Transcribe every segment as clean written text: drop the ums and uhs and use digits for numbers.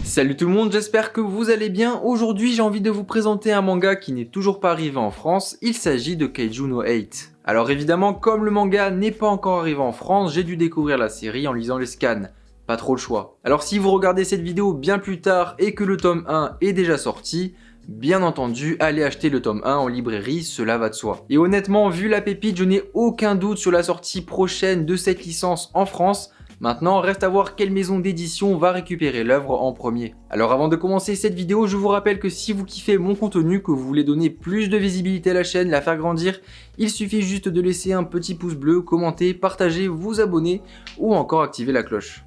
Salut tout le monde, j'espère que vous allez bien. Aujourd'hui j'ai envie de vous présenter un manga qui n'est toujours pas arrivé en France, il s'agit de Kaiju no 8. Alors évidemment, comme le manga n'est pas encore arrivé en France, j'ai dû découvrir la série en lisant les scans. Pas trop le choix. Alors si vous regardez cette vidéo bien plus tard et que le tome 1 est déjà sorti, bien entendu, allez acheter le tome 1 en librairie, cela va de soi. Et honnêtement, vu la pépite, je n'ai aucun doute sur la sortie prochaine de cette licence en France. Maintenant, reste à voir quelle maison d'édition va récupérer l'œuvre en premier. Alors avant de commencer cette vidéo, je vous rappelle que si vous kiffez mon contenu, que vous voulez donner plus de visibilité à la chaîne, la faire grandir, il suffit juste de laisser un petit pouce bleu, commenter, partager, vous abonner ou encore activer la cloche.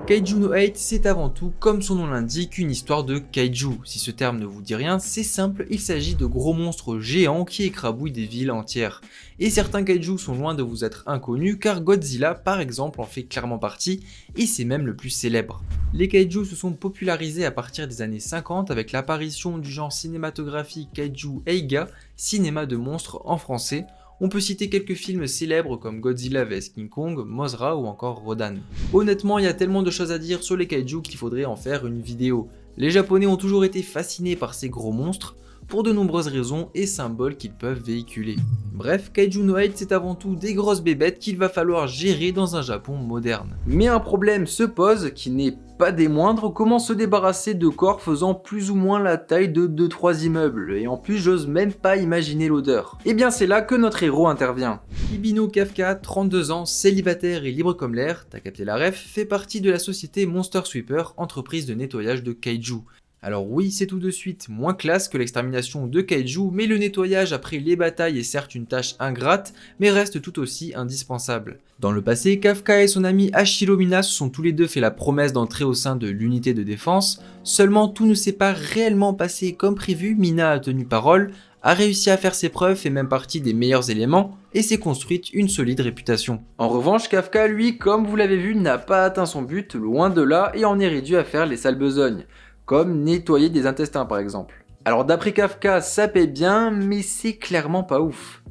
Kaiju no 8, c'est avant tout, comme son nom l'indique, une histoire de kaiju. Si ce terme ne vous dit rien, c'est simple, il s'agit de gros monstres géants qui écrabouillent des villes entières. Et certains kaiju sont loin de vous être inconnus, car Godzilla par exemple en fait clairement partie, et c'est même le plus célèbre. Les kaiju se sont popularisés à partir des années 50 avec l'apparition du genre cinématographique Kaiju Eiga, cinéma de monstres en français. On peut citer quelques films célèbres comme Godzilla vs King Kong, Mothra ou encore Rodan. Honnêtement, il y a tellement de choses à dire sur les kaiju qu'il faudrait en faire une vidéo. Les Japonais ont toujours été fascinés par ces gros monstres, pour de nombreuses raisons et symboles qu'ils peuvent véhiculer. Bref, Kaiju no 8 c'est avant tout des grosses bébêtes qu'il va falloir gérer dans un Japon moderne. Mais un problème se pose qui n'est pas des moindres, comment se débarrasser de corps faisant plus ou moins la taille de 2-3 immeubles, et en plus j'ose même pas imaginer l'odeur. Et bien c'est là que notre héros intervient. Hibino Kafka, 32 ans, célibataire et libre comme l'air, t'as capté la ref, fait partie de la société Monster Sweeper, entreprise de nettoyage de kaiju. Alors oui, c'est tout de suite moins classe que l'extermination de kaiju, mais le nettoyage après les batailles est certes une tâche ingrate, mais reste tout aussi indispensable. Dans le passé, Kafka et son ami Hashiro Mina se sont tous les deux fait la promesse d'entrer au sein de l'unité de défense, seulement tout ne s'est pas réellement passé comme prévu, Mina a tenu parole, a réussi à faire ses preuves, fait même partie des meilleurs éléments, et s'est construite une solide réputation. En revanche, Kafka, lui, comme vous l'avez vu, n'a pas atteint son but, loin de là, et en est réduit à faire les sales besognes. Comme nettoyer des intestins par exemple. Alors d'après Kafka, ça paie bien, mais c'est clairement pas ouf.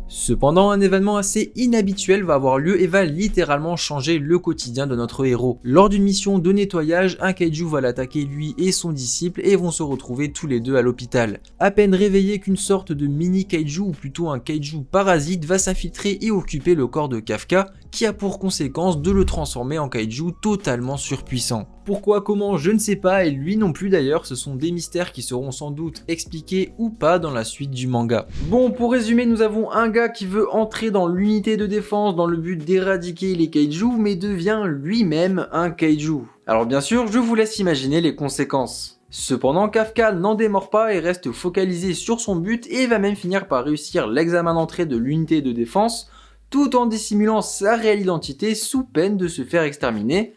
Cependant, un événement assez inhabituel va avoir lieu et va littéralement changer le quotidien de notre héros. Lors d'une mission de nettoyage, un kaiju va l'attaquer lui et son disciple et vont se retrouver tous les deux à l'hôpital. À peine réveillé qu'une sorte de mini kaiju ou plutôt un kaiju parasite va s'infiltrer et occuper le corps de Kafka, qui a pour conséquence de le transformer en kaiju totalement surpuissant. Pourquoi, comment, je ne sais pas, et lui non plus d'ailleurs, ce sont des mystères qui seront sans doute expliqués ou pas dans la suite du manga. Bon, pour résumer, nous avons un gars qui veut entrer dans l'unité de défense dans le but d'éradiquer les kaiju, mais devient lui-même un kaiju. Alors bien sûr, je vous laisse imaginer les conséquences. Cependant, Kafka n'en démord pas et reste focalisé sur son but et va même finir par réussir l'examen d'entrée de l'unité de défense, tout en dissimulant sa réelle identité sous peine de se faire exterminer,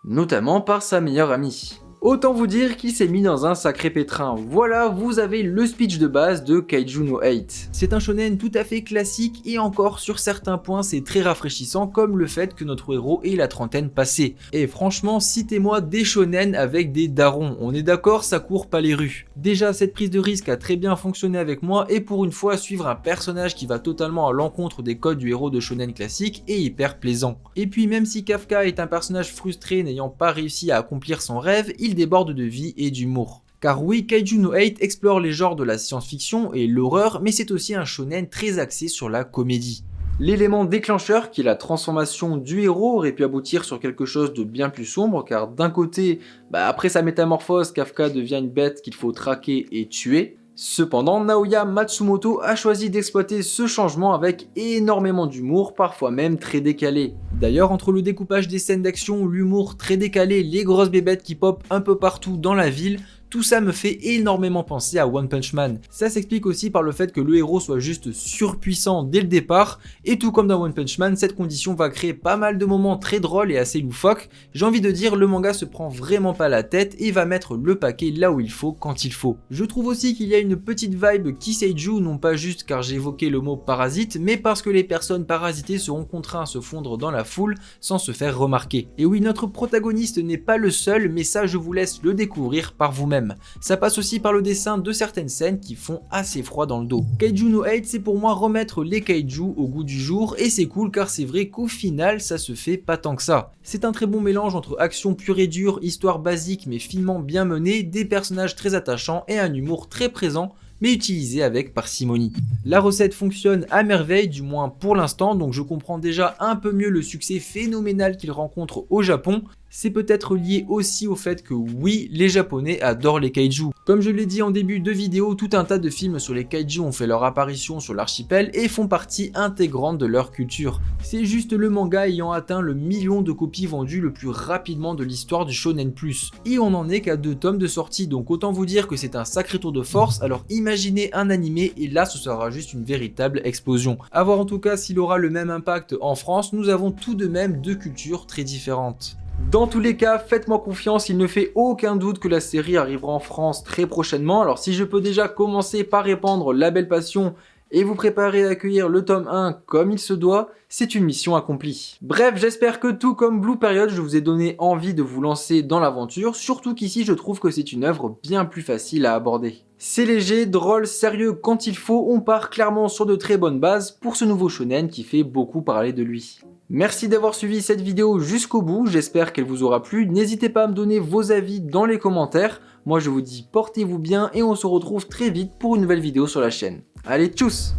notamment par sa meilleure amie. Autant vous dire qu'il s'est mis dans un sacré pétrin. Voilà, vous avez le speech de base de Kaiju no 8. C'est un shonen tout à fait classique et encore sur certains points c'est très rafraîchissant, comme le fait que notre héros ait la trentaine passée. Et franchement, citez-moi des shonen avec des darons, on est d'accord, ça court pas les rues. Déjà cette prise de risque a très bien fonctionné avec moi et pour une fois suivre un personnage qui va totalement à l'encontre des codes du héros de shonen classique est hyper plaisant. Et puis même si Kafka est un personnage frustré n'ayant pas réussi à accomplir son rêve, il déborde de vie et d'humour. Car oui, Kaiju no 8 explore les genres de la science-fiction et l'horreur, mais c'est aussi un shonen très axé sur la comédie. L'élément déclencheur, qui est la transformation du héros, aurait pu aboutir sur quelque chose de bien plus sombre, car d'un côté, après sa métamorphose, Kafka devient une bête qu'il faut traquer et tuer. Cependant, Naoya Matsumoto a choisi d'exploiter ce changement avec énormément d'humour, parfois même très décalé. D'ailleurs, entre le découpage des scènes d'action, l'humour très décalé, les grosses bébêtes qui popent un peu partout dans la ville, tout ça me fait énormément penser à One Punch Man. Ça s'explique aussi par le fait que le héros soit juste surpuissant dès le départ, et tout comme dans One Punch Man, cette condition va créer pas mal de moments très drôles et assez loufoques. J'ai envie de dire, le manga se prend vraiment pas la tête et va mettre le paquet là où il faut, quand il faut. Je trouve aussi qu'il y a une petite vibe Kiseiju, non pas juste car j'ai évoqué le mot parasite, mais parce que les personnes parasitées seront contraints à se fondre dans la foule sans se faire remarquer. Et oui, notre protagoniste n'est pas le seul, mais ça je vous laisse le découvrir par vous-même. même. Ça passe aussi par le dessin de certaines scènes qui font assez froid dans le dos. Kaiju no 8, c'est pour moi remettre les kaiju au goût du jour, et c'est cool car c'est vrai qu'au final ça se fait pas tant que ça. C'est un très bon mélange entre action pure et dure, histoire basique mais finement bien menée, des personnages très attachants et un humour très présent, mais utilisé avec parcimonie. La recette fonctionne à merveille, du moins pour l'instant, donc je comprends déjà un peu mieux le succès phénoménal qu'il rencontre au Japon. C'est peut-être lié aussi au fait que oui, les Japonais adorent les kaiju. Comme je l'ai dit en début de vidéo, tout un tas de films sur les kaiju ont fait leur apparition sur l'archipel et font partie intégrante de leur culture. C'est juste le manga ayant atteint le million de copies vendues le plus rapidement de l'histoire du Shonen Plus. Et on n'en est qu'à 2 tomes de sortie, donc autant vous dire que c'est un sacré tour de force, alors imaginez un animé et là ce sera juste une véritable explosion. A voir en tout cas s'il aura le même impact en France, nous avons tout de même 2 cultures très différentes. Dans tous les cas, faites-moi confiance, il ne fait aucun doute que la série arrivera en France très prochainement. Alors si je peux déjà commencer par répandre la belle passion et vous préparer à accueillir le tome 1 comme il se doit, c'est une mission accomplie. Bref, j'espère que tout comme Blue Period, je vous ai donné envie de vous lancer dans l'aventure, surtout qu'ici je trouve que c'est une œuvre bien plus facile à aborder. C'est léger, drôle, sérieux quand il faut, on part clairement sur de très bonnes bases pour ce nouveau shonen qui fait beaucoup parler de lui. Merci d'avoir suivi cette vidéo jusqu'au bout, j'espère qu'elle vous aura plu, n'hésitez pas à me donner vos avis dans les commentaires, moi je vous dis portez-vous bien et on se retrouve très vite pour une nouvelle vidéo sur la chaîne. Allez, tchuss!